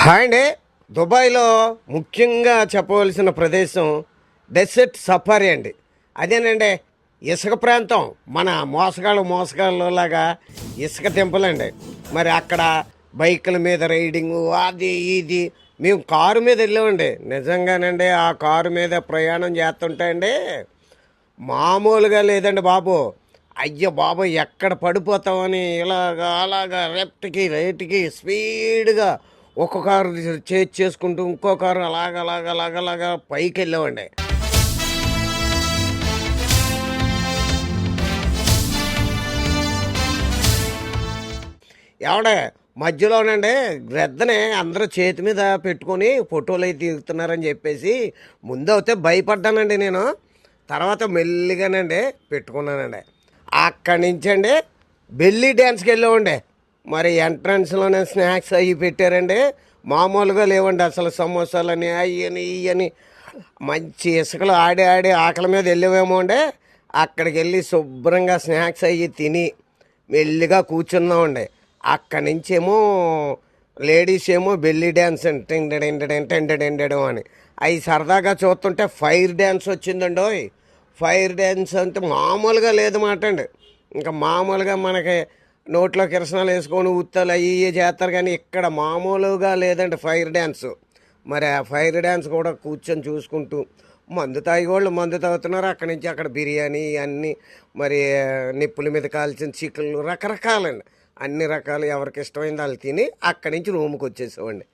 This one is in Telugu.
హాయ్ అండి. దుబాయ్లో ముఖ్యంగా చెప్పవలసిన ప్రదేశం డెసర్ట్ సఫారీ అండి. అదేనండి, ఇసుక ప్రాంతం. మన మోసగాళ్ళలాగా ఇసుక తెంపలండి. మరి అక్కడ బైకుల మీద రైడింగు అది ఇది. మేము కారు మీద వెళ్ళామండి. నిజంగానండి, ఆ కారు మీద ప్రయాణం చేస్తుంటే అండి మామూలుగా లేదండి బాబు. అయ్యో బాబు, ఎక్కడ పడిపోతామని ఇలాగా అలాగా లెఫ్ట్కి రైట్కి స్పీడ్గా ఒక్క కారు చేజ్ చేసుకుంటూ ఇంకో కారు అలాగలాగా పైకి వెళ్ళామండి. ఏమండే, మధ్యలోనండి గ్రద్దనే అందరూ చేతి మీద పెట్టుకొని ఫోటోలు అయితే దిగుతున్నారని చెప్పేసి ముందు అయితే భయపడ్డానండి నేను. తర్వాత మెల్లిగానండి పెట్టుకున్నానండి. అక్కడి నుంచండి బెల్లీ డ్యాన్స్కి వెళ్ళామండి. మరి ఎంట్రన్స్లోనే స్నాక్స్ అవి పెట్టారండి. మామూలుగా లేవండి అసలు. సమోసాలని అయ్యని ఇయ్యని మంచి ఇసుకలు ఆడి ఆడి ఆకలి మీద వెళ్ళేవేమో అండి. అక్కడికి వెళ్ళి శుభ్రంగా స్నాక్స్ అవి తిని మెల్లిగా కూర్చున్నామండి. అక్కడి నుంచేమో లేడీస్ ఏమో బెల్లీ డ్యాన్స్ టెండెడెండెడం అని అవి సరదాగా చూస్తుంటే ఫైర్ డ్యాన్స్ వచ్చిందండి. ఫైర్ డ్యాన్స్ అంటే మామూలుగా లేదన్నమాట అండి. ఇంకా మామూలుగా మనకి నోట్లో కిరసనాలు వేసుకొని ఉత్తలు అవి చేస్తారు, కానీ ఇక్కడ మామూలుగా లేదండి ఫైర్ డ్యాన్స్. మరి ఆ ఫైర్ డ్యాన్స్ కూడా కూర్చొని చూసుకుంటూ మందు తాగేవాళ్ళు మందు తాగుతున్నారు. అక్కడి నుంచి అక్కడ బిర్యానీ అన్నీ, మరి నిప్పుల మీద కాల్చిన చికెన్లు రకరకాలండి. అన్ని రకాలు ఎవరికి ఇష్టమైంది వాళ్ళు తిని అక్కడి నుంచి రూమ్కి వచ్చేసామండి.